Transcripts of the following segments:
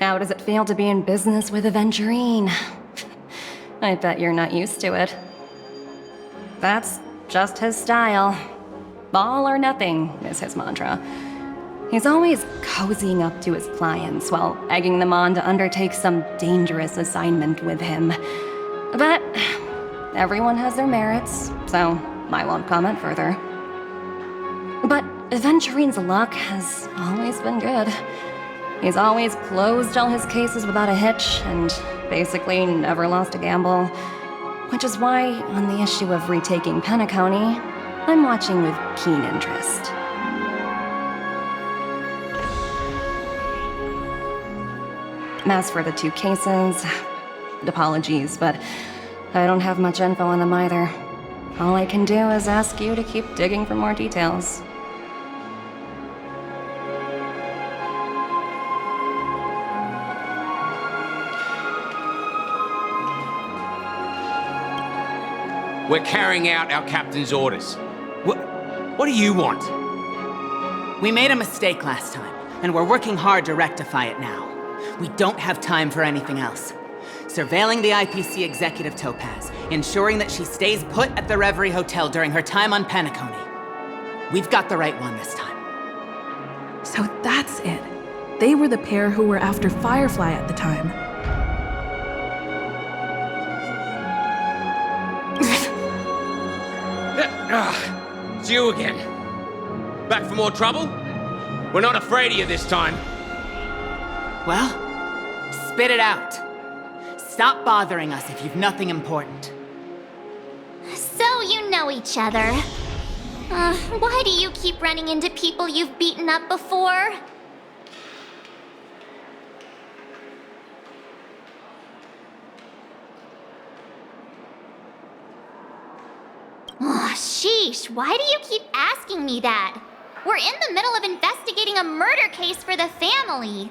How does it feel to be in business with Aventurine? I bet you're not used to it. That's just his style. All or nothing is his mantra. He's always cozying up to his clients while egging them on to undertake some dangerous assignment with him. But everyone has their merits, so I won't comment further. But Aventurine's luck has always been good. He's always closed all his cases without a hitch and basically never lost a gamble. Which is why, on the issue of retaking Penacony, I'm watching with keen interest. As for the 2 cases, apologies, but I don't have much info on them either. All I can do is ask you to keep digging for more details. We're carrying out our captain's orders. What do you want? We made a mistake last time, and we're working hard to rectify it now. We don't have time for anything else. Surveilling the IPC executive Topaz, ensuring that she stays put at the Reverie Hotel during her time on Penacony. We've got the right one this time. So that's it. They were the pair who were after Firefly at the time. It's you again. Back for more trouble? We're not afraid of you this time. Well, spit it out. Stop bothering us if you've nothing important. So you know each other. Why do you keep running into people you've beaten up before? Oh, sheesh, why do you keep asking me that? We're in the middle of investigating a murder case for the family.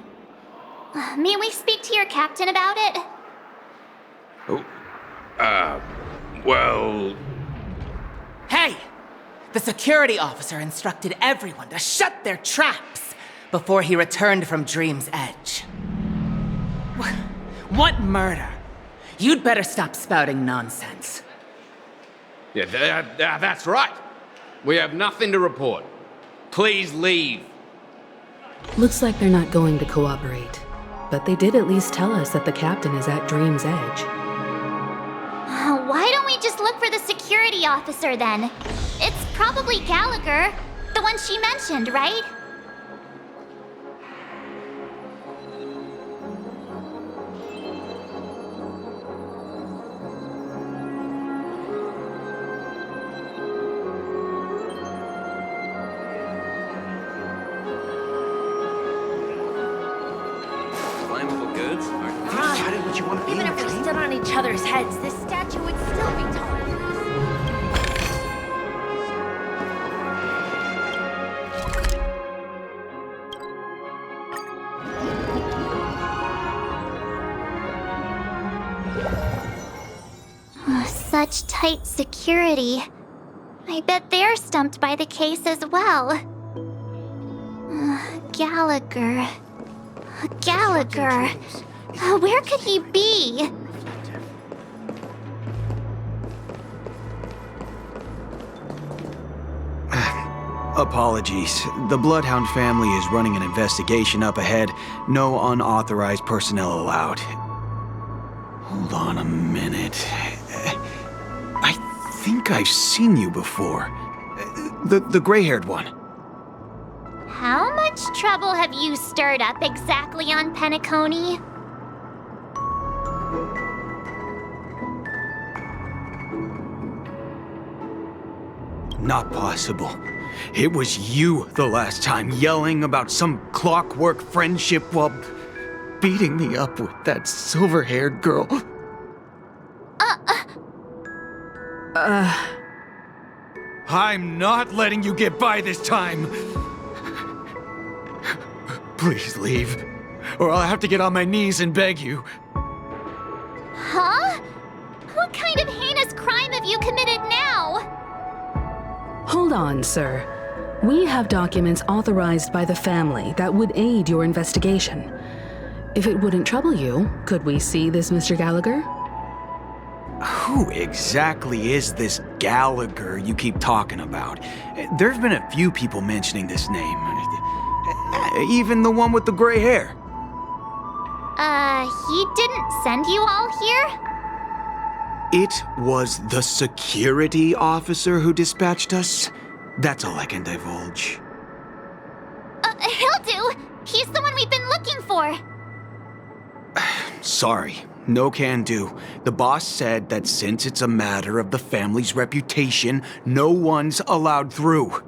May we speak to your captain about it? Well... Hey! The security officer instructed everyone to shut their traps before he returned from Dream's Edge. What murder? You'd better stop spouting nonsense. Yeah, that's right. We have nothing to report. Please leave. Looks like they're not going to cooperate. But they did at least tell us that the captain is at Dream's Edge. Why don't we just look for the security officer then? It's probably Gallagher, the one she mentioned, right? Even if we stood on each other's heads, this statue would still be taller than us. Such tight security. I bet they're stumped by the case as well. Gallagher. Gallagher. Where could he be? Apologies. The Bloodhound family is running an investigation up ahead. No unauthorized personnel allowed. Hold on a minute. I think I've seen you before. The gray-haired one. How much trouble have you stirred up exactly on Penacony? Not possible. It was you the last time, yelling about some clockwork friendship while beating me up with that silver-haired girl. I'm not letting you get by this time. Please leave, or I'll have to get on my knees and beg you. Huh? What kind of heinous crime have you committed now? Hold on, sir. We have documents authorized by the family that would aid your investigation. If it wouldn't trouble you, could we see this Mr. Gallagher? Who exactly is this Gallagher you keep talking about? There's been a few people mentioning this name. Even the one with the gray hair. He didn't send you all here? It was the security officer who dispatched us. That's all I can divulge. He'll do! He's the one we've been looking for! Sorry, no can do. The boss said that since it's a matter of the family's reputation, no one's allowed through.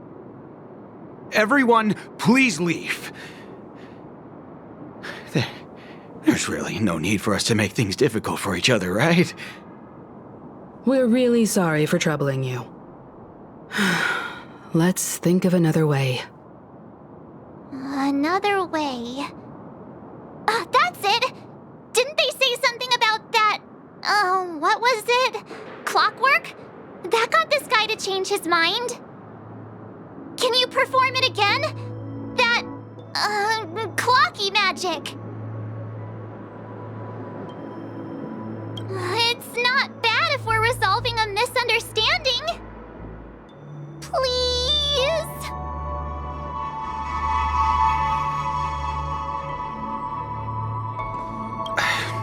Everyone, please leave. There's really no need for us to make things difficult for each other, right? We're really sorry for troubling you. Let's think of another way. Another way. That's it! Didn't they say something about that? What was it? Clockwork? That got this guy to change his mind. Can you perform it again? That, clocky magic. It's not bad if we're resolving a misunderstanding. Please?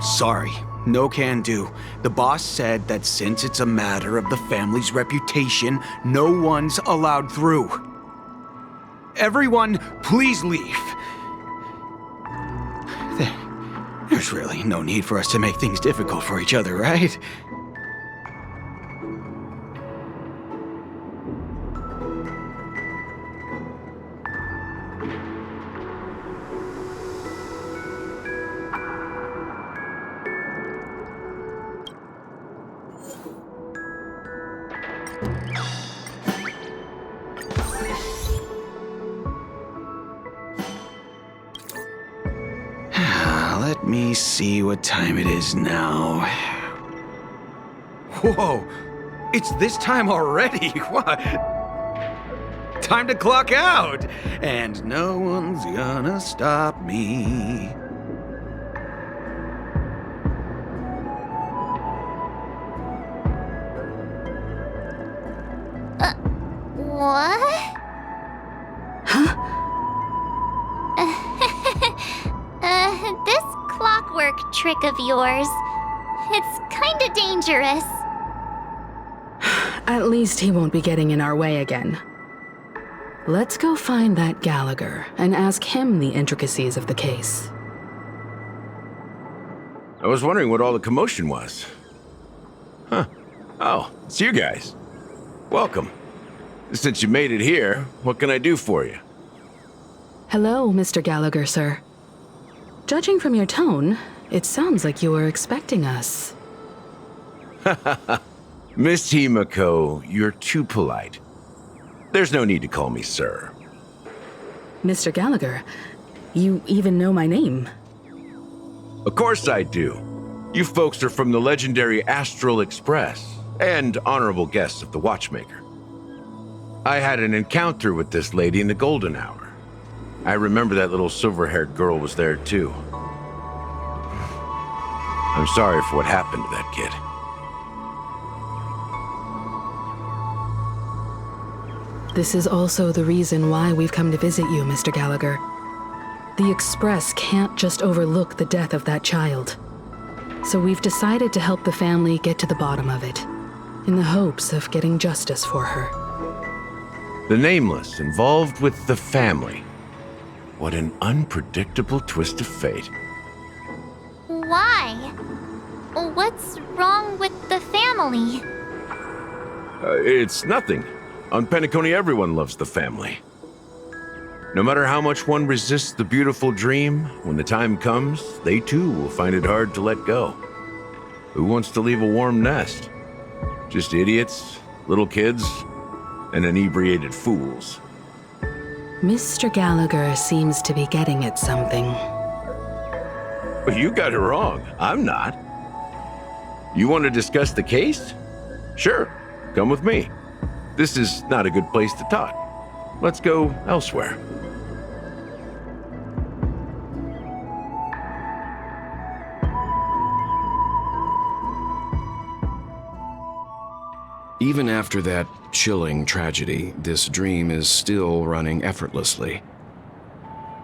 Sorry, no can do. The boss said that since it's a matter of the family's reputation, no one's allowed through. Everyone, please leave. There's really no need for us to make things difficult for each other, right? Let me see what time it is now. Whoa! It's this time already! What? Time to clock out! And no one's gonna stop me. What? This clockwork trick of yours, it's kinda dangerous. At least he won't be getting in our way again. Let's go find that Gallagher and ask him the intricacies of the case. I was wondering what all the commotion was. Huh. Oh, it's you guys. Welcome. Since you made it here, what can I do for you? Hello, Mr. Gallagher, sir. Judging from your tone, it sounds like you were expecting us. Miss Himiko, you're too polite. There's no need to call me sir. Mr. Gallagher, you even know my name. Of course I do. You folks are from the legendary Astral Express and honorable guests of the Watchmaker. I had an encounter with this lady in the golden hour. I remember that little silver-haired girl was there too. I'm sorry for what happened to that kid. This is also the reason why we've come to visit you, Mr. Gallagher. The Express can't just overlook the death of that child. So we've decided to help the family get to the bottom of it, in the hopes of getting justice for her. The Nameless involved with the family. What an unpredictable twist of fate. Why? What's wrong with the family? It's nothing. On Penacony, everyone loves the family. No matter how much one resists the beautiful dream, when the time comes, they too will find it hard to let go. Who wants to leave a warm nest? Just idiots, little kids, and inebriated fools. Mr. Gallagher seems to be getting at something. But you got it wrong. I'm not. You want to discuss the case? Sure, come with me. This is not a good place to talk. Let's go elsewhere. Even after that chilling tragedy, this dream is still running effortlessly.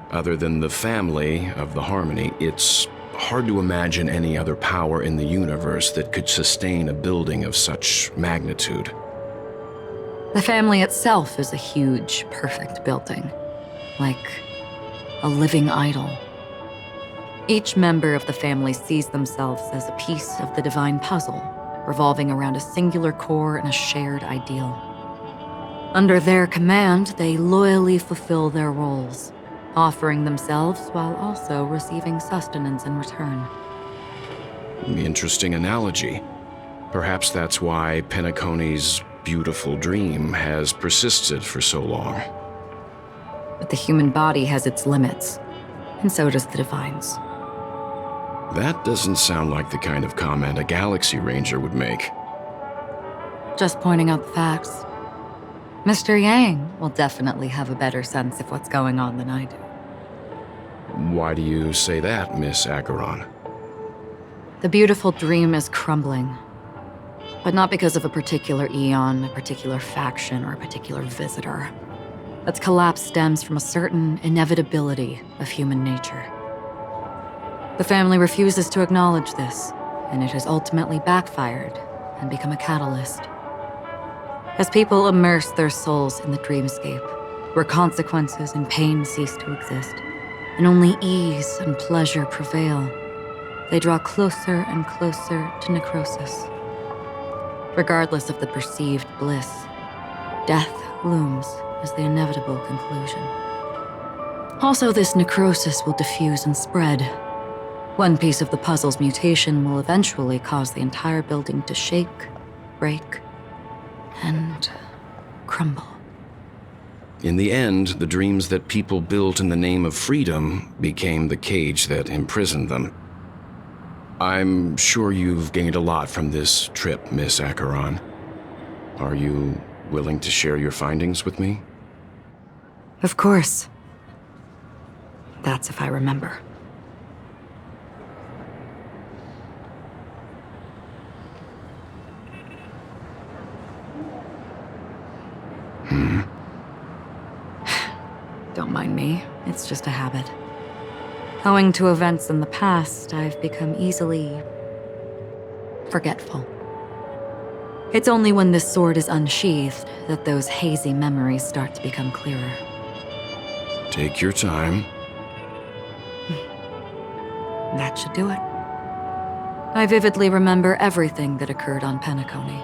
Other than the family of the Harmony, it's hard to imagine any other power in the universe that could sustain a building of such magnitude. The family itself is a huge, perfect building, like a living idol. Each member of the family sees themselves as a piece of the divine puzzle, revolving around a singular core and a shared ideal. Under their command, they loyally fulfill their roles, offering themselves while also receiving sustenance in return. Interesting analogy. Perhaps that's why Penacony's beautiful dream has persisted for so long. But the human body has its limits, and so does the divine's. That doesn't sound like the kind of comment a Galaxy Ranger would make. Just pointing out the facts. Mr. Yang will definitely have a better sense of what's going on than I do. Why do you say that, Miss Acheron? The beautiful dream is crumbling. But not because of a particular eon, a particular faction, or a particular visitor. Its collapse stems from a certain inevitability of human nature. The family refuses to acknowledge this, and it has ultimately backfired and become a catalyst. As people immerse their souls in the dreamscape, where consequences and pain cease to exist, and only ease and pleasure prevail, they draw closer and closer to necrosis. Regardless of the perceived bliss, death looms as the inevitable conclusion. Also, this necrosis will diffuse and spread. One piece of the puzzle's mutation will eventually cause the entire building to shake, break, and crumble. In the end, the dreams that people built in the name of freedom became the cage that imprisoned them. I'm sure you've gained a lot from this trip, Miss Acheron. Are you willing to share your findings with me? Of course. That's if I remember. Don't mind me, it's just a habit. Owing to events in the past, I've become easily forgetful. It's only when this sword is unsheathed that those hazy memories start to become clearer. Take your time. That should do it. I vividly remember everything that occurred on Penacony.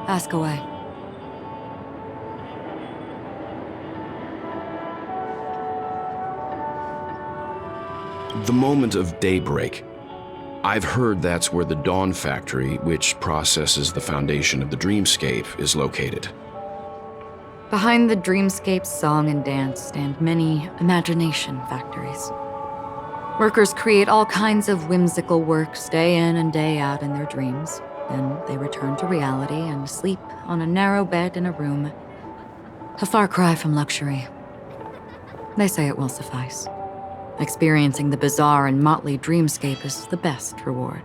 Ask away. The moment of daybreak. I've heard that's where the Dawn Factory, which processes the foundation of the dreamscape, is located. Behind the dreamscape's song and dance stand many imagination factories. Workers create all kinds of whimsical works day in and day out in their dreams. Then they return to reality and sleep on a narrow bed in a room. A far cry from luxury. They say it will suffice. Experiencing the bizarre and motley dreamscape is the best reward.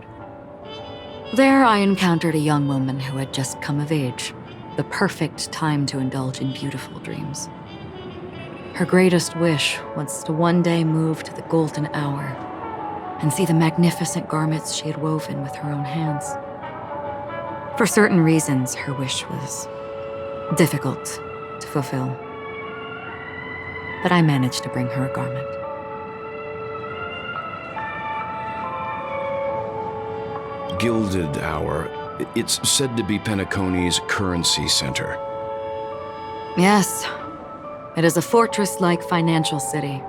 There I encountered a young woman who had just come of age, the perfect time to indulge in beautiful dreams. Her greatest wish was to one day move to the golden hour and see the magnificent garments she had woven with her own hands. For certain reasons, her wish was difficult to fulfill. But I managed to bring her a garment. Gilded Hour. It's said to be Penacony's currency center. Yes. It is a fortress-like financial city,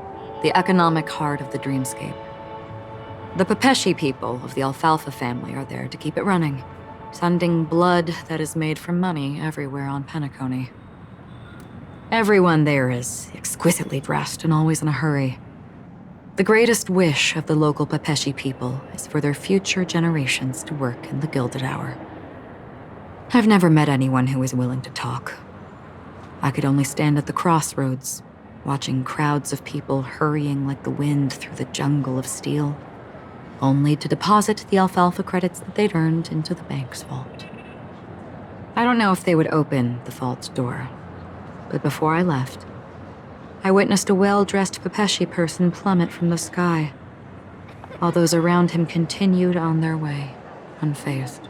the economic heart of the dreamscape. The Pepeshi people of the Alfalfa family are there to keep it running, sending blood that is made from money everywhere on Penacony. Everyone there is exquisitely dressed and always in a hurry. The greatest wish of the local Pepeshi people is for their future generations to work in the Gilded Hour. I've never met anyone who is willing to talk. I could only stand at the crossroads, watching crowds of people hurrying like the wind through the jungle of steel, only to deposit the alfalfa credits that they'd earned into the bank's vault. I don't know if they would open the vault's door, but before I left, I witnessed a well-dressed Pepeshi person plummet from the sky, while those around him continued on their way, unfazed.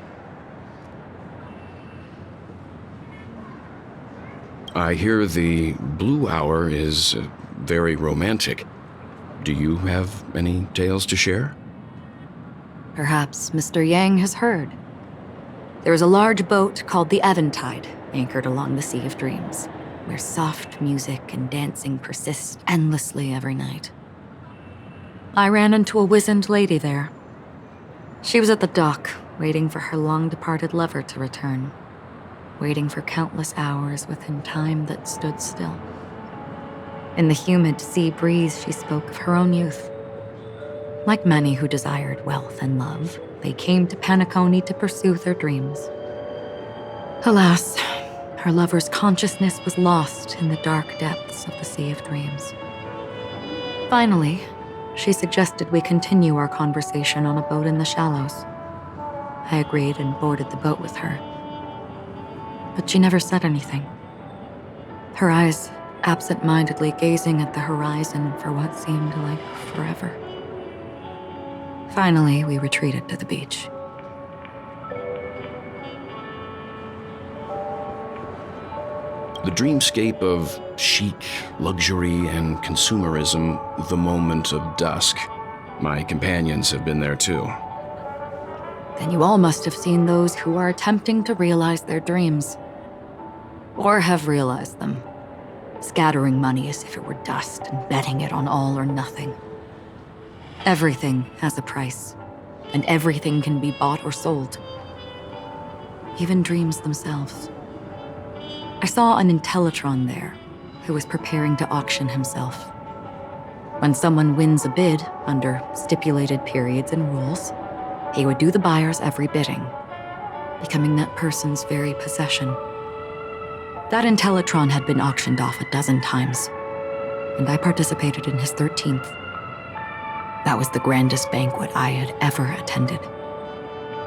I hear the Blue Hour is very romantic. Do you have any tales to share? Perhaps Mr. Yang has heard. There is a large boat called the Eventide, anchored along the Sea of Dreams, where soft music and dancing persist endlessly every night. I ran into a wizened lady there. She was at the dock, waiting for her long-departed lover to return, waiting for countless hours within time that stood still. In the humid sea breeze, she spoke of her own youth. Like many who desired wealth and love, they came to Penacony to pursue their dreams. Alas, her lover's consciousness was lost in the dark depths of the Sea of Dreams. Finally, she suggested we continue our conversation on a boat in the shallows. I agreed and boarded the boat with her. But she never said anything. Her eyes absent-mindedly gazing at the horizon for what seemed like forever. Finally, we retreated to the beach. The dreamscape of chic, luxury, and consumerism, the moment of dusk. My companions have been there too. Then you all must have seen those who are attempting to realize their dreams. Or have realized them. Scattering money as if it were dust and betting it on all or nothing. Everything has a price, and everything can be bought or sold. Even dreams themselves. I saw an Intellitron there, who was preparing to auction himself. When someone wins a bid under stipulated periods and rules, he would do the buyer's every bidding, becoming that person's very possession. That Intellitron had been auctioned off 12 times, and I participated in his 13th. That was the grandest banquet I had ever attended.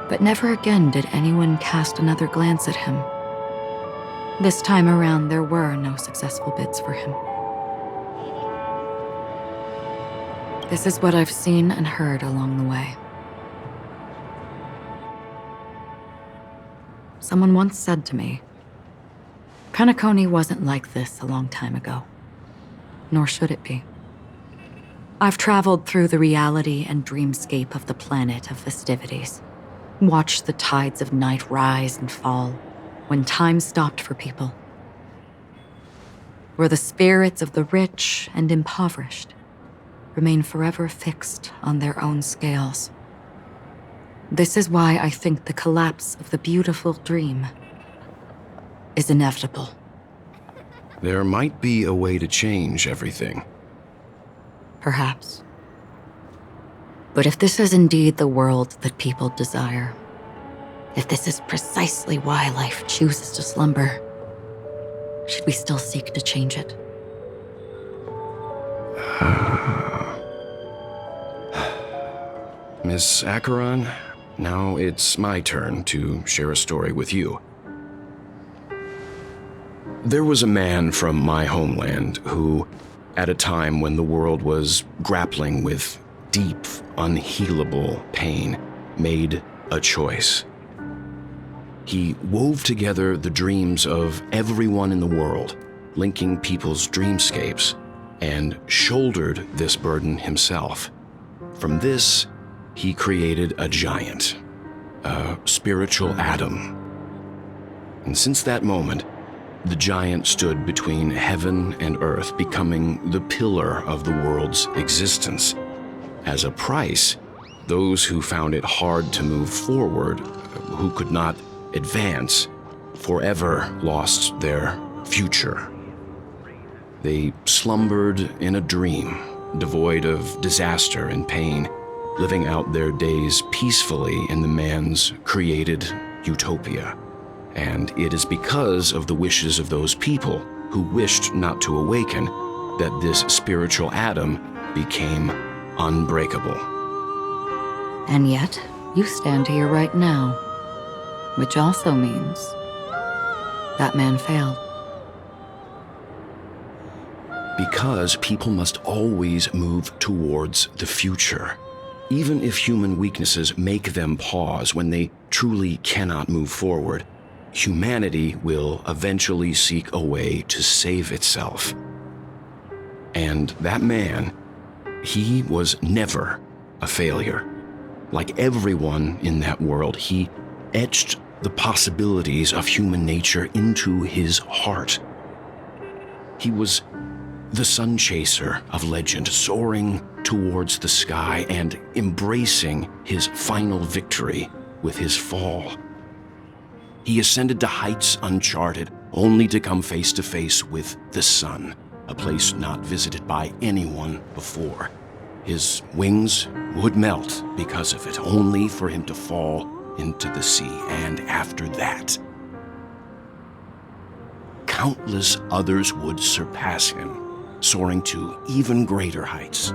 But never again did anyone cast another glance at him. This time around, there were no successful bids for him. This is what I've seen and heard along the way. Someone once said to me, Penacony wasn't like this a long time ago, nor should it be. I've traveled through the reality and dreamscape of the planet of festivities, watched the tides of night rise and fall when time stopped for people, where the spirits of the rich and impoverished remain forever fixed on their own scales. This is why I think the collapse of the beautiful dream is inevitable. There might be a way to change everything. Perhaps. But if this is indeed the world that people desire, if this is precisely why life chooses to slumber, should we still seek to change it? Miss Acheron, now it's my turn to share a story with you. There was a man from my homeland who, at a time when the world was grappling with deep, unhealable pain, made a choice. He wove together the dreams of everyone in the world, linking people's dreamscapes, and shouldered this burden himself. From this, he created a giant, a spiritual atom. And since that moment, the giant stood between heaven and earth, becoming the pillar of the world's existence. As a price, those who found it hard to move forward, who could not advance, forever lost their future. They slumbered in a dream, devoid of disaster and pain, living out their days peacefully in the man's created utopia. And it is because of the wishes of those people who wished not to awaken that this spiritual atom became unbreakable. And yet, you stand here right now, which also means that man failed. Because people must always move towards the future. Even if human weaknesses make them pause when they truly cannot move forward, humanity will eventually seek a way to save itself. And that man, he was never a failure. Like everyone in that world, he etched the possibilities of human nature into his heart. He was the sun chaser of legend, soaring towards the sky and embracing his final victory with his fall. He ascended to heights uncharted, only to come face to face with the sun, a place not visited by anyone before. His wings would melt because of it, only for him to fall into the sea. And after that, countless others would surpass him, soaring to even greater heights.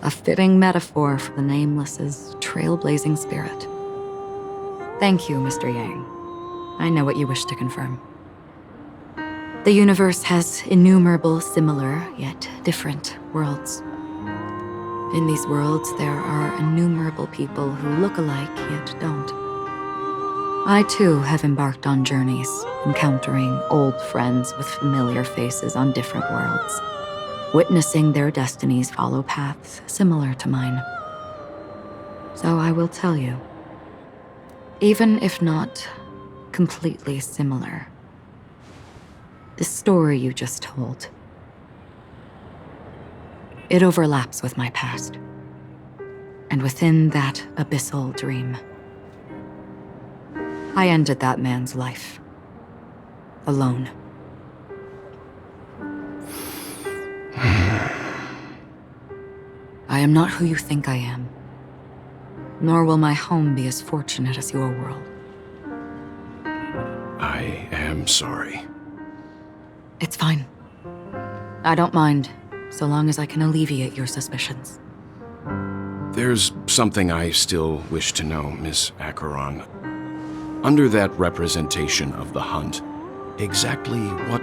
A fitting metaphor for the Nameless's trailblazing spirit. Thank you, Mr. Yang. I know what you wish to confirm. The universe has innumerable similar, yet different worlds. In these worlds, there are innumerable people who look alike, yet don't. I too have embarked on journeys, encountering old friends with familiar faces on different worlds, witnessing their destinies follow paths similar to mine. So I will tell you, even if not completely similar, the story you just told, it overlaps with my past. And within that abyssal dream, I ended that man's life. Alone. I am not who you think I am. Nor will my home be as fortunate as your world. I am sorry. It's fine. I don't mind, so long as I can alleviate your suspicions. There's something I still wish to know, Miss Acheron. Under that representation of the hunt, exactly what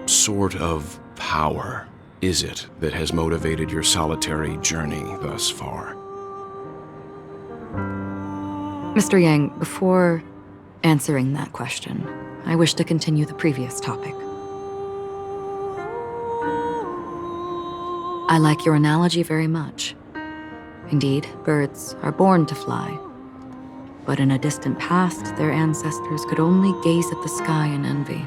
sort of power is it that has motivated your solitary journey thus far? Mr. Yang, before answering that question, I wish to continue the previous topic. I like your analogy very much. Indeed, birds are born to fly. But in a distant past, their ancestors could only gaze at the sky in envy.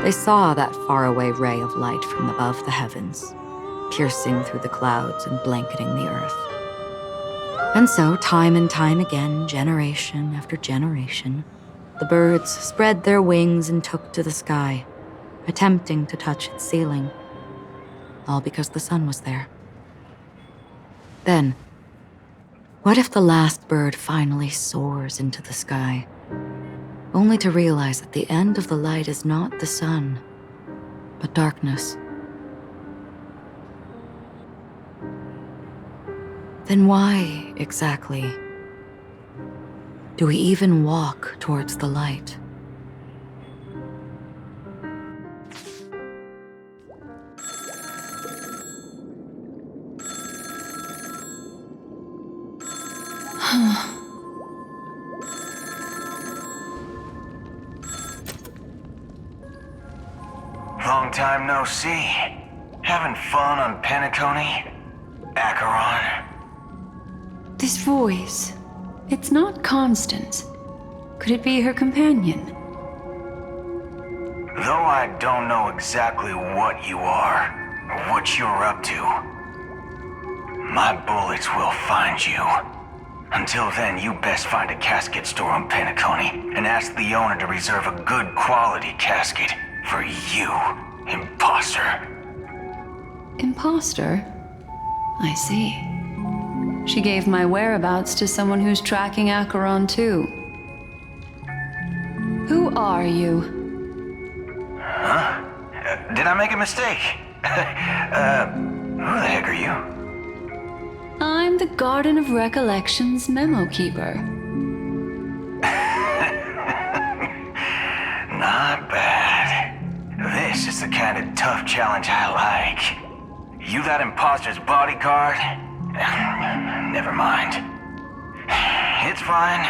They saw that faraway ray of light from above the heavens, piercing through the clouds and blanketing the earth. And so, time and time again, generation after generation, the birds spread their wings and took to the sky, attempting to touch its ceiling, all because the sun was there. Then, what if the last bird finally soars into the sky, only to realize that the end of the light is not the sun, but darkness? Then why, exactly, do we even walk towards the light? Long time no see. Having fun on Penacony? Acheron? This voice, it's not Constance. Could it be her companion? Though I don't know exactly what you are, or what you're up to, my bullets will find you. Until then, you best find a casket store on Penacony and ask the owner to reserve a good quality casket for you, imposter. Imposter? I see. She gave my whereabouts to someone who's tracking Acheron too. Who are you? Huh? Did I make a mistake? Who the heck are you? I'm the Garden of Recollection's memo keeper. This is the kind of tough challenge I like. You that imposter's bodyguard? Never mind. It's fine.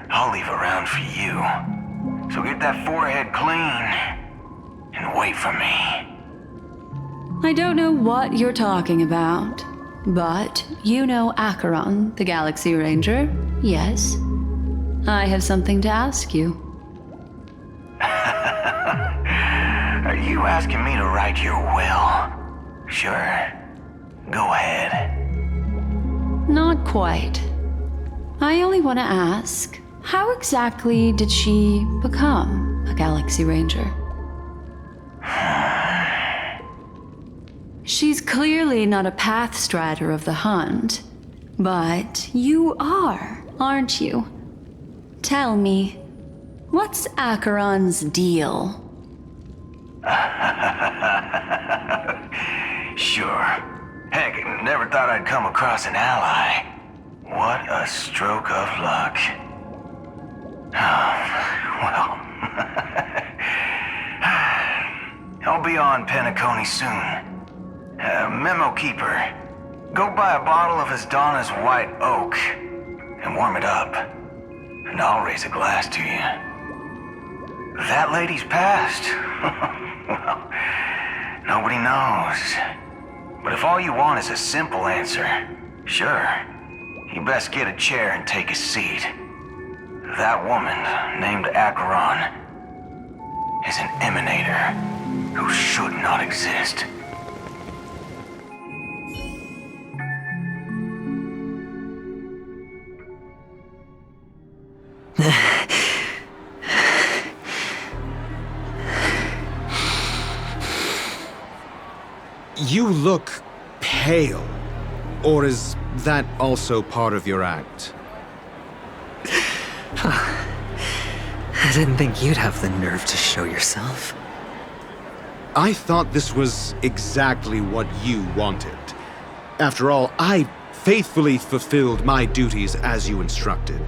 I'll leave a round for you. So get that forehead clean and wait for me. I don't know what you're talking about, but you know Acheron, the Galaxy Ranger, yes? I have something to ask you. Are you asking me to write your will? Sure. Go ahead. Not quite. I only want to ask, how exactly did she become a Galaxy Ranger? She's clearly not a path strider of the hunt, but you are, aren't you? Tell me, what's Acheron's deal? Sure. Heck, never thought I'd come across an ally. What a stroke of luck. Well, I'll be on Penacony soon. Memo Keeper, go buy a bottle of Asdana's White Oak and warm it up, and I'll raise a glass to you. That lady's passed. Well, nobody knows. But if all you want is a simple answer, sure, you best get a chair and take a seat. That woman, named Acheron, is an emanator who should not exist. You look pale. Or is that also part of your act? I didn't think you'd have the nerve to show yourself. I thought this was exactly what you wanted. After all, I faithfully fulfilled my duties as you instructed.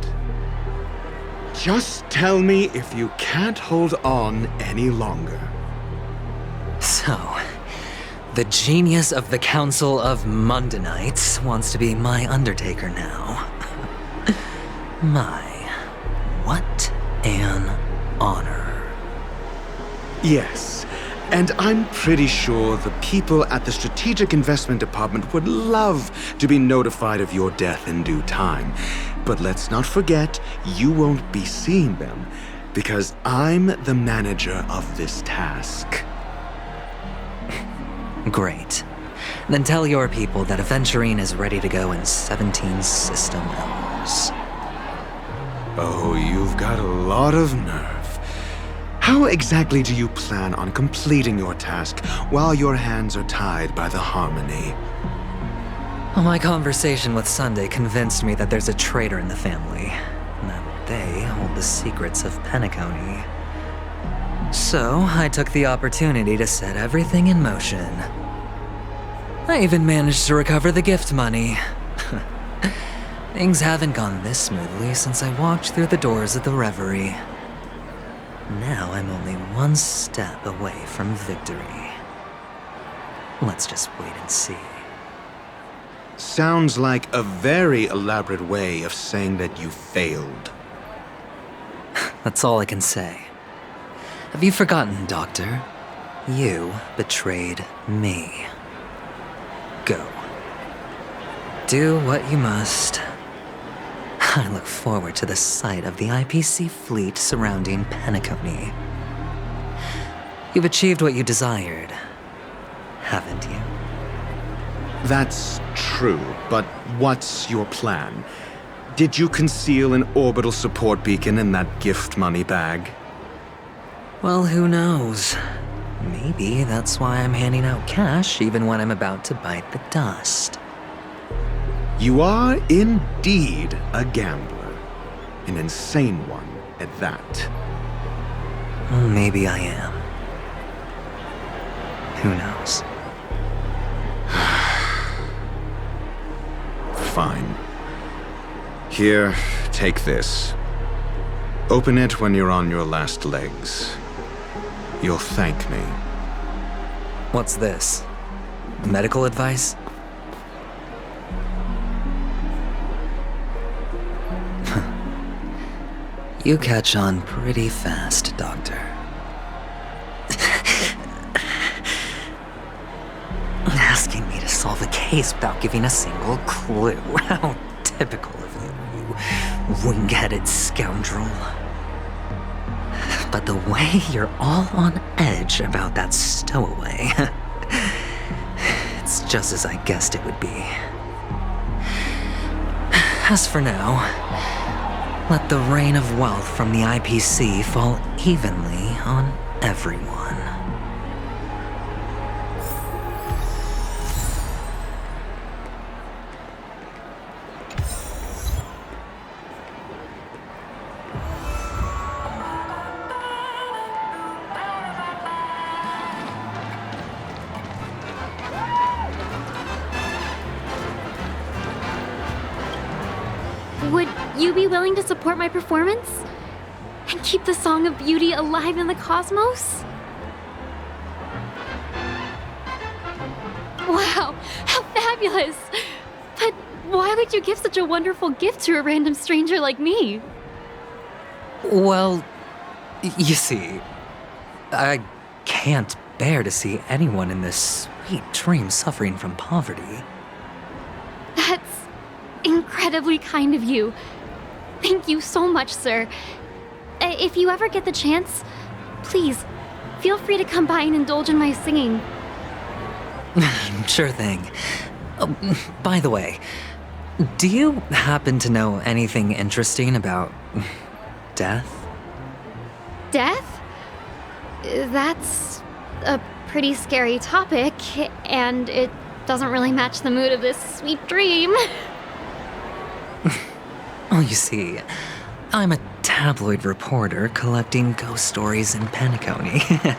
Just tell me if you can't hold on any longer. So, the genius of the Council of Mundanites wants to be my Undertaker now. My, what an honor. Yes, and I'm pretty sure the people at the Strategic Investment Department would love to be notified of your death in due time. But let's not forget, you won't be seeing them, because I'm the manager of this task. Great. Then tell your people that Aventurine is ready to go in 17 system hours. Oh, you've got a lot of nerve. How exactly do you plan on completing your task while your hands are tied by the Harmony? Well, my conversation with Sunday convinced me that there's a traitor in the family, and that they hold the secrets of Penacony. So, I took the opportunity to set everything in motion. I even managed to recover the gift money. Things haven't gone this smoothly since I walked through the doors of the Reverie. Now I'm only one step away from victory. Let's just wait and see. Sounds like a very elaborate way of saying that you failed. That's all I can say. Have you forgotten, Doctor? You betrayed me. Go. Do what you must. I look forward to the sight of the IPC fleet surrounding Penacony. You've achieved what you desired, haven't you? That's true, but what's your plan? Did you conceal an orbital support beacon in that gift money bag? Well, who knows? Maybe that's why I'm handing out cash even when I'm about to bite the dust. You are indeed a gambler. An insane one at that. Well, maybe I am. Who knows? Fine. Here, take this. Open it when you're on your last legs. You'll thank me. What's this? Medical advice? You catch on pretty fast, Doctor. Asking me to solve a case without giving a single clue. How typical of you, you wing-headed scoundrel. But the way you're all on edge about that stowaway, it's just as I guessed it would be. As for now, let the rain of wealth from the IPC fall evenly on everyone. Would you be willing to support my performance? And keep the Song of Beauty alive in the cosmos? Wow, how fabulous! But why would you give such a wonderful gift to a random stranger like me? Well, you see, I can't bear to see anyone in this sweet dream suffering from poverty. That's incredibly kind of you. Thank you so much, sir. If you ever get the chance, please, feel free to come by and indulge in my singing. Sure thing. By the way, do you happen to know anything interesting about death? Death? That's a pretty scary topic, and it doesn't really match the mood of this sweet dream. Oh, you see, I'm a tabloid reporter collecting ghost stories in Pentaconey.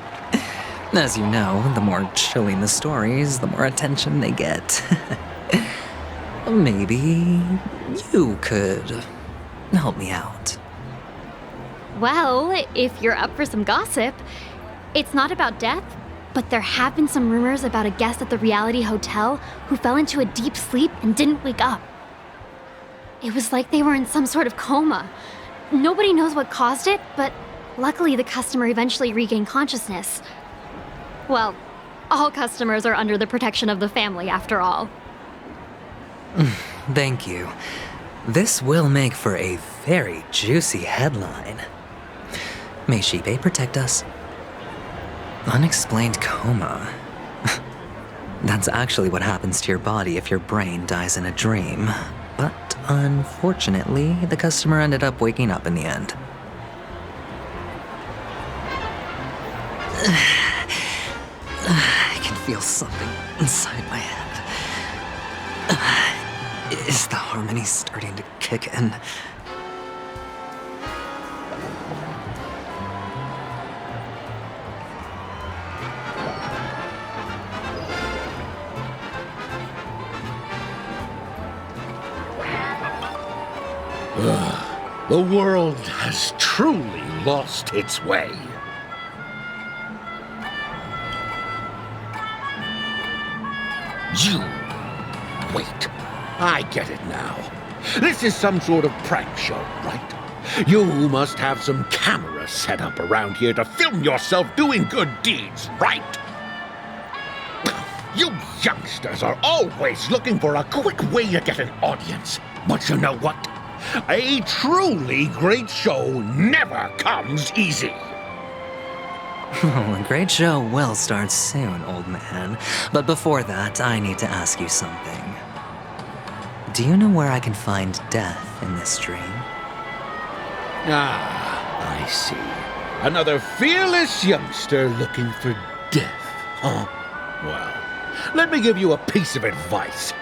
As you know, the more chilling the stories, the more attention they get. Maybe you could help me out. Well, if you're up for some gossip, it's not about death, but there have been some rumors about a guest at the reality hotel who fell into a deep sleep and didn't wake up. It was like they were in some sort of coma. Nobody knows what caused it, but luckily the customer eventually regained consciousness. Well, all customers are under the protection of the family, after all. Thank you. This will make for a very juicy headline. May Shibe protect us. Unexplained coma. That's actually what happens to your body if your brain dies in a dream. But unfortunately, the customer ended up waking up in the end. I can feel something inside my head. Is the harmony starting to kick in? The world has truly lost its way. You... Wait. I get it now. This is some sort of prank show, right? You must have some cameras set up around here to film yourself doing good deeds, right? You youngsters are always looking for a quick way to get an audience. But you know what? A truly great show never comes easy. Oh, a great show will start soon, old man. But before that, I need to ask you something. Do you know where I can find death in this dream? Ah, I see. Another fearless youngster looking for death, huh? Well, let me give you a piece of advice.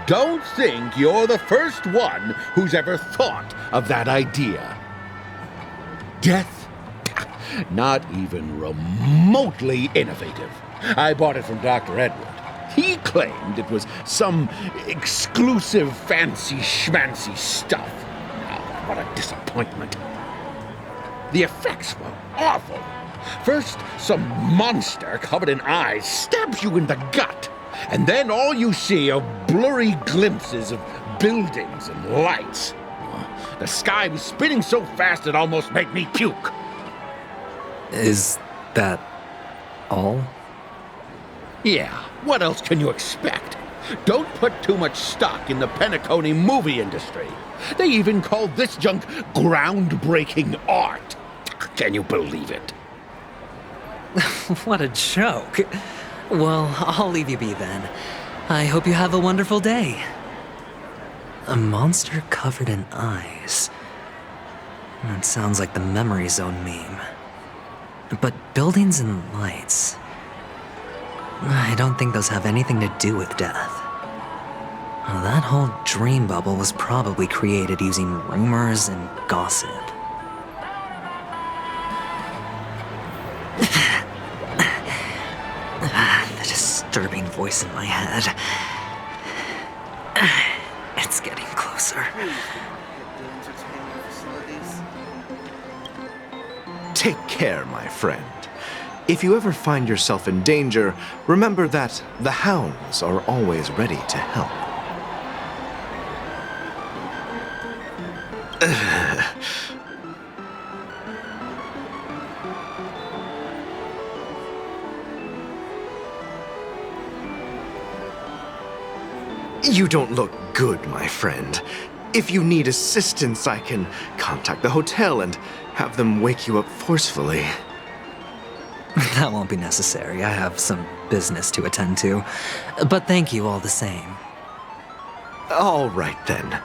Don't think you're the first one who's ever thought of that idea. Death? Not even remotely innovative. I bought it from Dr. Edward. He claimed it was some exclusive fancy schmancy stuff. Oh, what a disappointment. The effects were awful. First, some monster covered in eyes stabs you in the gut, and then all you see are blurry glimpses of buildings and lights. The sky was spinning so fast it almost made me puke. Is that all? Yeah, what else can you expect? Don't put too much stock in the Penacony movie industry. They even call this junk groundbreaking art. Can you believe it? What a joke. Well, I'll leave you be then. I hope you have a wonderful day. A monster covered in eyes. That sounds like the Memory Zone meme. But buildings and lights... I don't think those have anything to do with death. That whole dream bubble was probably created using rumors and gossip. The disturbing voice in my head. It's getting closer. Take care, my friend. If you ever find yourself in danger, remember that the hounds are always ready to help. You don't look good, my friend. If you need assistance, I can contact the hotel and have them wake you up forcefully. That won't be necessary. I have some business to attend to. But thank you all the same. All right, then.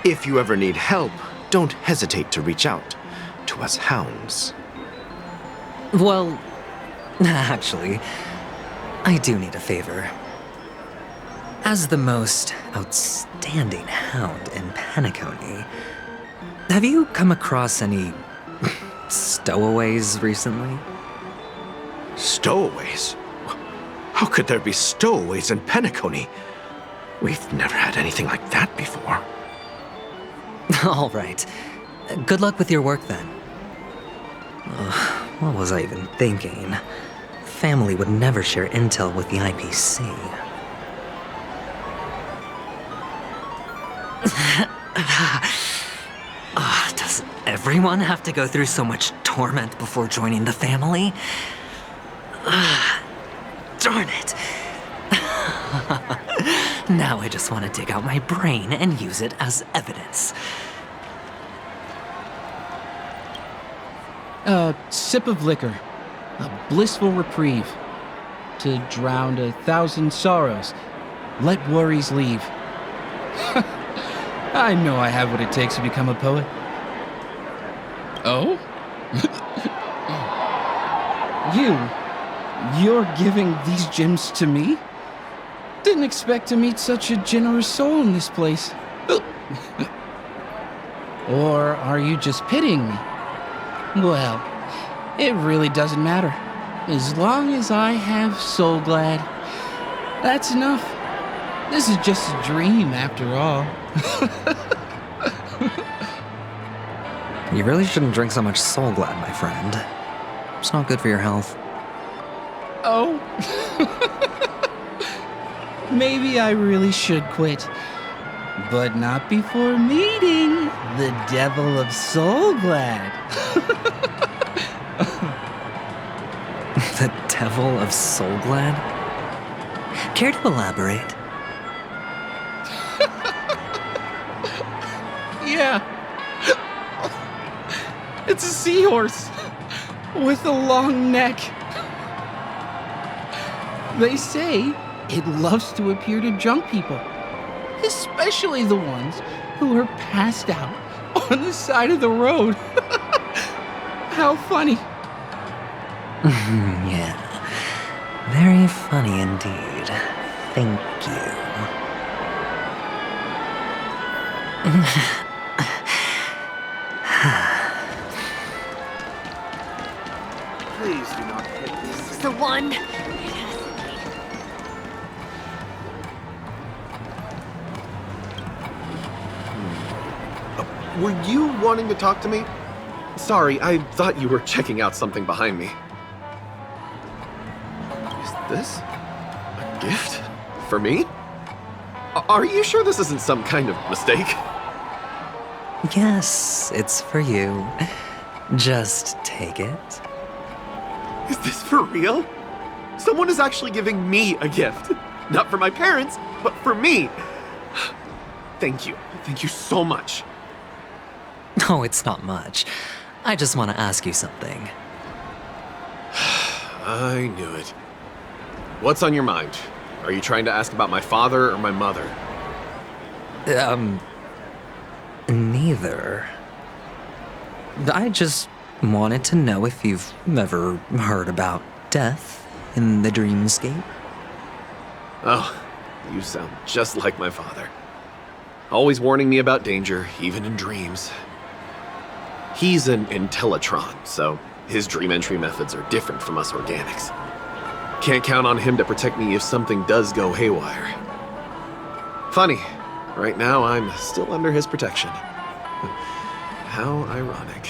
If you ever need help, don't hesitate to reach out to us hounds. Well, actually, I do need a favor. As the most outstanding hound in Penacony, have you come across any stowaways recently? Stowaways? How could there be stowaways in Penacony? We've never had anything like that before. All right. Good luck with your work, then. What was I even thinking? Family would never share intel with the IPC. Does everyone have to go through so much torment before joining the family? Darn it. Now I just want to dig out my brain and use it as evidence. A sip of liquor. A blissful reprieve. To drown 1,000 sorrows. Let worries leave. I know I have what it takes to become a poet. Oh? You're giving these gems to me? Didn't expect to meet such a generous soul in this place. Or are you just pitying me? Well, it really doesn't matter. As long as I have Soul Glad, that's enough. This is just a dream after all. You really shouldn't drink so much Soul Glad, my friend. It's not good for your health. Oh. Maybe I really should quit. But not before meeting the Devil of Soul Glad. The Devil of Soul Glad? Care to elaborate? Yeah. It's a seahorse with a long neck. They say it loves to appear to drunk people, especially the ones who are passed out on the side of the road. How funny. Yeah. Very funny indeed. Thank you. Please do not hit this. This is the one. Were you wanting to talk to me? Sorry, I thought you were checking out something behind me. This? A gift? For me? Are you sure this isn't some kind of mistake? Yes, it's for you. Just take it. Is this for real? Someone is actually giving me a gift. Not for my parents, but for me. Thank you. Thank you so much. Oh, it's not much. I just want to ask you something. I knew it. What's on your mind? Are you trying to ask about my father or my mother? Neither. I just wanted to know if you've ever heard about death in the dreamscape. Oh, you sound just like my father. Always warning me about danger, even in dreams. He's an Intellitron, so his dream entry methods are different from us organics. Can't count on him to protect me if something does go haywire. Funny, right now I'm still under his protection. How ironic.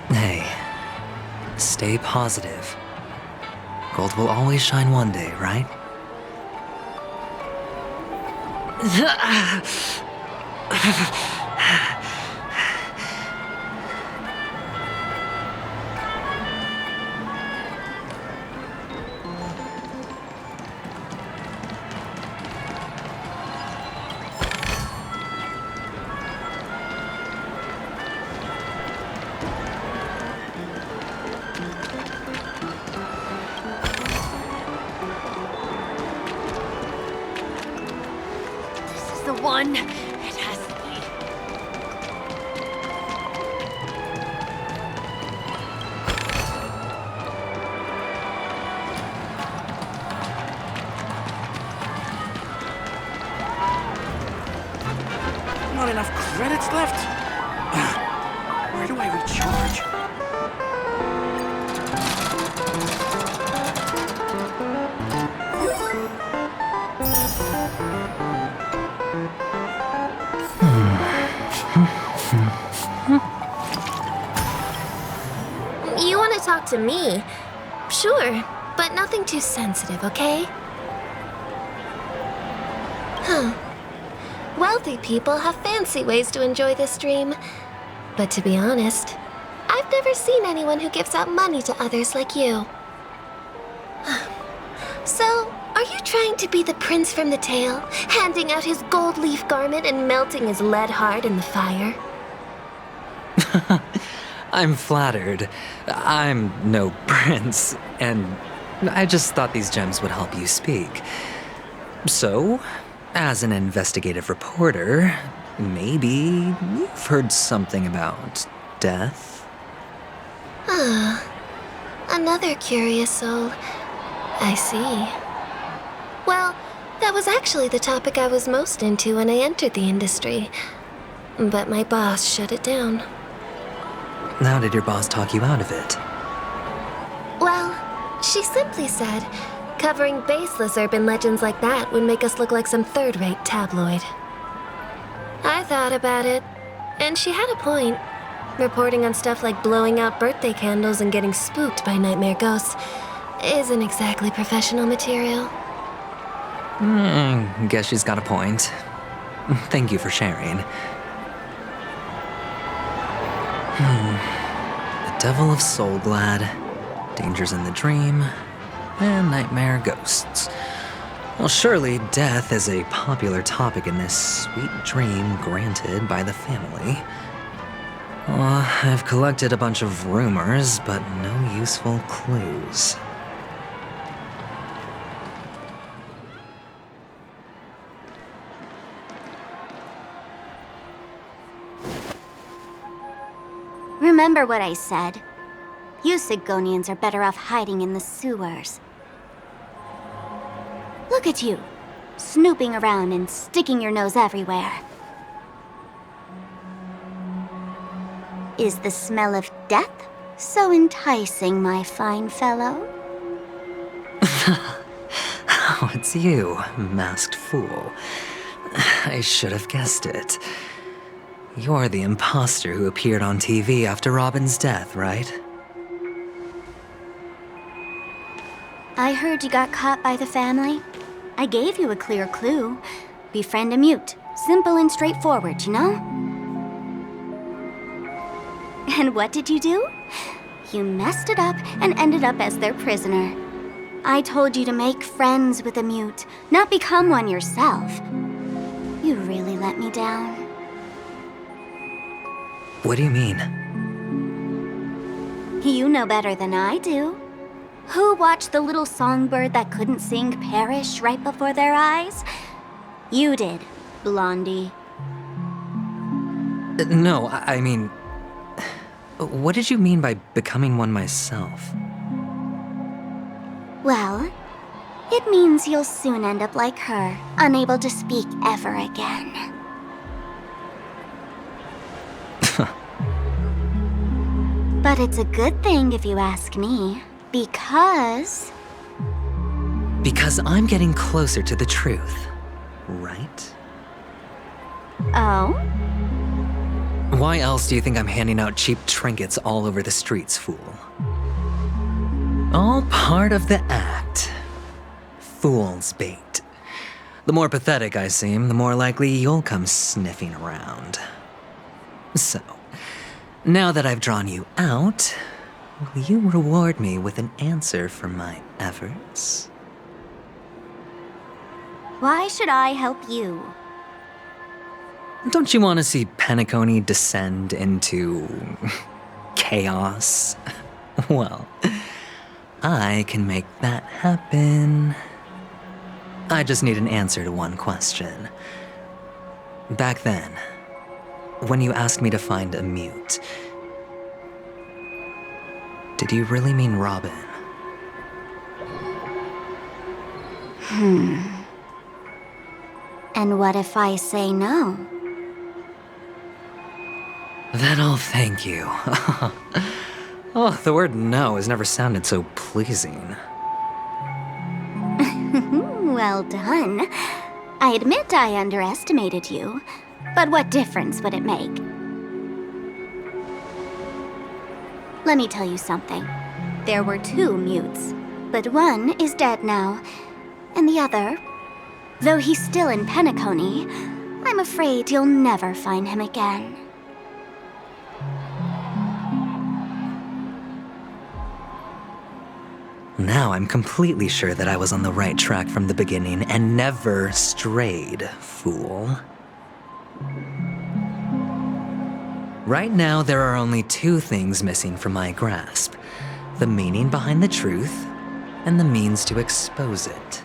Hey, stay positive. Gold will always shine one day, right? The one. It has to be. Not enough credits left? Where do I recharge? You want to talk to me? Sure, but nothing too sensitive, okay? Huh. Wealthy people have fancy ways to enjoy this dream. But to be honest, I've never seen anyone who gives out money to others like you. So, are you trying to be the prince from the tale, handing out his gold leaf garment and melting his lead heart in the fire? I'm flattered. I'm no prince, and I just thought these gems would help you speak. So, as an investigative reporter, maybe you've heard something about death? Another curious soul. I see. Well, that was actually the topic I was most into when I entered the industry. But my boss shut it down. How did your boss talk you out of it? Well, she simply said, covering baseless urban legends like that would make us look like some third-rate tabloid. I thought about it, and she had a point. Reporting on stuff like blowing out birthday candles and getting spooked by nightmare ghosts isn't exactly professional material. Guess she's got a point. Thank you for sharing. The Devil of Soulglad, Dangers in the Dream, and Nightmare Ghosts. Well, surely death is a popular topic in this sweet dream granted by the family. Well, I've collected a bunch of rumors, but no useful clues. Remember what I said. You Sigonians are better off hiding in the sewers. Look at you, snooping around and sticking your nose everywhere. Is the smell of death so enticing, my fine fellow? Oh, it's you, masked fool. I should have guessed it. You're the imposter who appeared on TV after Robin's death, right? I heard you got caught by the family. I gave you a clear clue. Befriend a mute. Simple and straightforward, you know? And what did you do? You messed it up and ended up as their prisoner. I told you to make friends with a mute, not become one yourself. You really let me down. What do you mean? You know better than I do. Who watched the little songbird that couldn't sing perish right before their eyes? You did, Blondie. No, I mean... What did you mean by becoming one myself? Well, it means you'll soon end up like her, unable to speak ever again. But it's a good thing if you ask me, because... Because I'm getting closer to the truth, right? Oh? Why else do you think I'm handing out cheap trinkets all over the streets, fool? All part of the act. Fool's bait. The more pathetic I seem, the more likely you'll come sniffing around. So, now that I've drawn you out, will you reward me with an answer for my efforts? Why should I help you? Don't you want to see Penacony descend into... chaos? Well, I can make that happen. I just need an answer to one question. Back then, when you asked me to find a mute, did you really mean Robin? And what if I say no? Then I'll thank you. Oh, the word no has never sounded so pleasing. Well done. I admit I underestimated you, but what difference would it make? Let me tell you something. There were 2 mutes, but one is dead now, and the other, though he's still in Penacony, I'm afraid you'll never find him again. Now I'm completely sure that I was on the right track from the beginning and never strayed, fool. Right now, there are only 2 things missing from my grasp. The meaning behind the truth, and the means to expose it.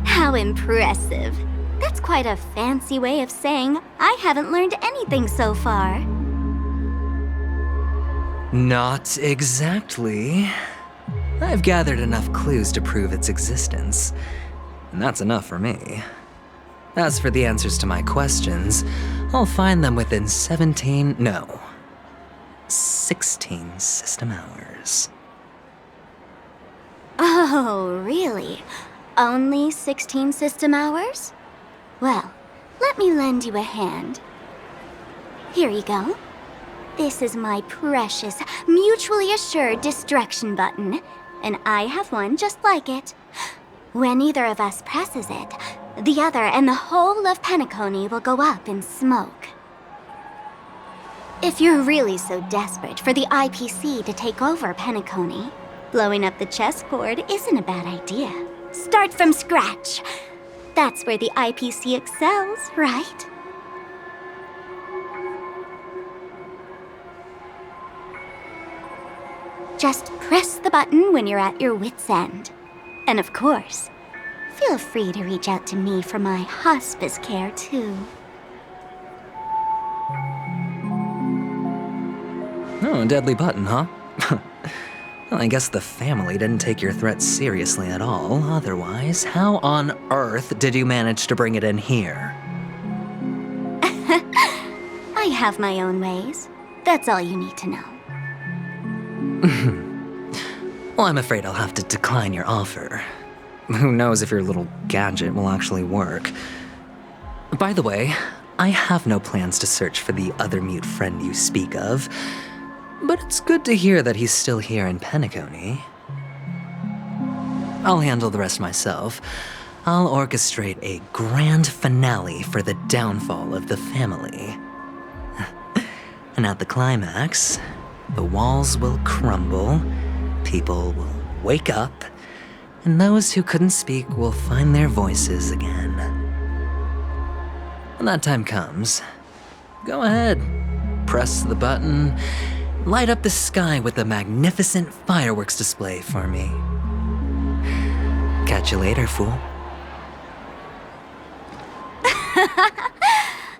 How impressive. That's quite a fancy way of saying I haven't learned anything so far. Not exactly. I've gathered enough clues to prove its existence, and that's enough for me. As for the answers to my questions, I'll find them within 16 system hours. Oh, really? Only 16 system hours? Well, let me lend you a hand. Here you go. This is my precious, mutually assured distraction button, and I have one just like it. When either of us presses it, the other and the whole of Penacony will go up in smoke. If you're really so desperate for the IPC to take over Penacony, blowing up the chessboard isn't a bad idea. Start from scratch. That's where the IPC excels, right? Just press the button when you're at your wit's end. And of course, feel free to reach out to me for my hospice care, too. Oh, a deadly button, huh? Well, I guess the family didn't take your threat seriously at all. Otherwise, how on earth did you manage to bring it in here? I have my own ways. That's all you need to know. Well, I'm afraid I'll have to decline your offer. Who knows if your little gadget will actually work. By the way, I have no plans to search for the other mute friend you speak of, but it's good to hear that he's still here in Penacony. I'll handle the rest myself. I'll orchestrate a grand finale for the downfall of the family. And at the climax, the walls will crumble, people will wake up, and those who couldn't speak will find their voices again. When that time comes, go ahead, press the button, light up the sky with a magnificent fireworks display for me. Catch you later, fool.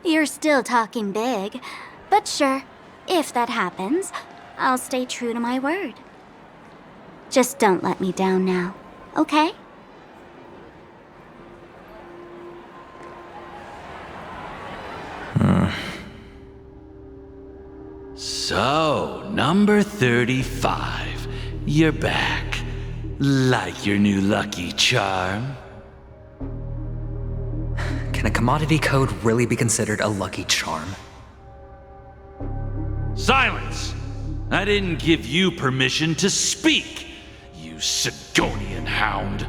You're still talking big. But sure, if that happens, I'll stay true to my word. Just don't let me down now, okay? So, number 35. You're back. Like your new lucky charm? Can a commodity code really be considered a lucky charm? Silence! I didn't give you permission to speak, you Sigonian hound.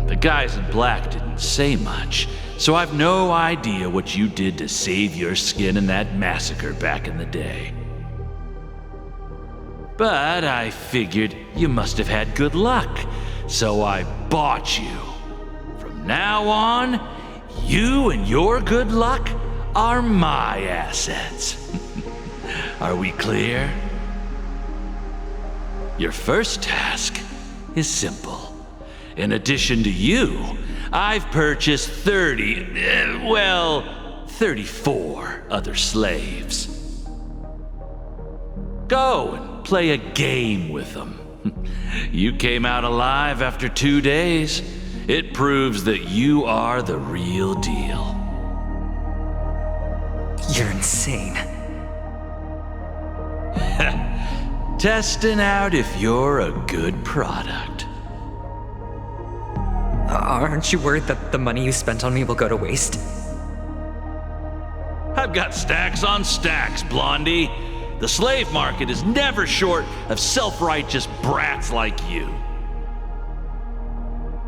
The guys in black didn't say much, so I've no idea what you did to save your skin in that massacre back in the day. But I figured you must have had good luck, so I bought you. From now on, you and your good luck are my assets. Are we clear? Your first task is simple. In addition to you, I've purchased 34 other slaves. Go and play a game with them. You came out alive after 2 days. It proves that you are the real deal. You're insane. Testing out if you're a good product. Aren't you worried that the money you spent on me will go to waste? I've got stacks on stacks, Blondie. The slave market is never short of self-righteous brats like you.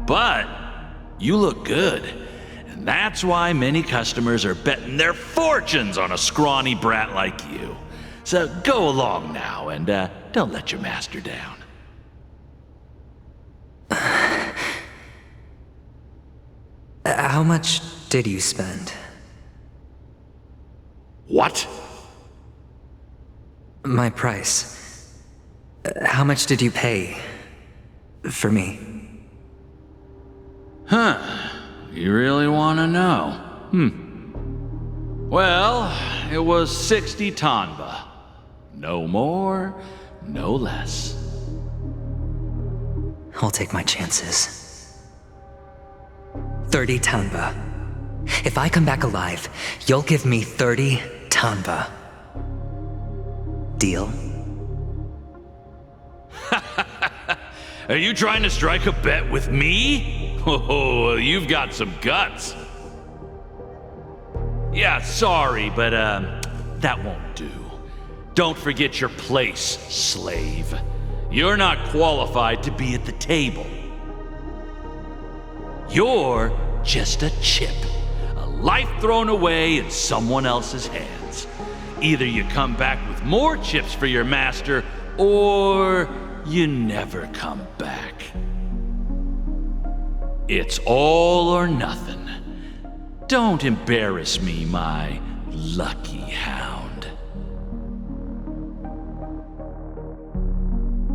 But you look good, and that's why many customers are betting their fortunes on a scrawny brat like you. So go along now and don't let your master down. How much did you spend? What? My price. How much did you pay for me? Huh. You really want to know? Well, it was 60 tanba. No more, no less. I'll take my chances. 30 tanba. If I come back alive, you'll give me 30 tanba. Deal? Are you trying to strike a bet with me? Oh, you've got some guts. Yeah, sorry, but that won't do. Don't forget your place, slave. You're not qualified to be at the table. You're just a chip, a life thrown away in someone else's hands. Either you come back with more chips for your master, or you never come back. It's all or nothing. Don't embarrass me, my lucky hound.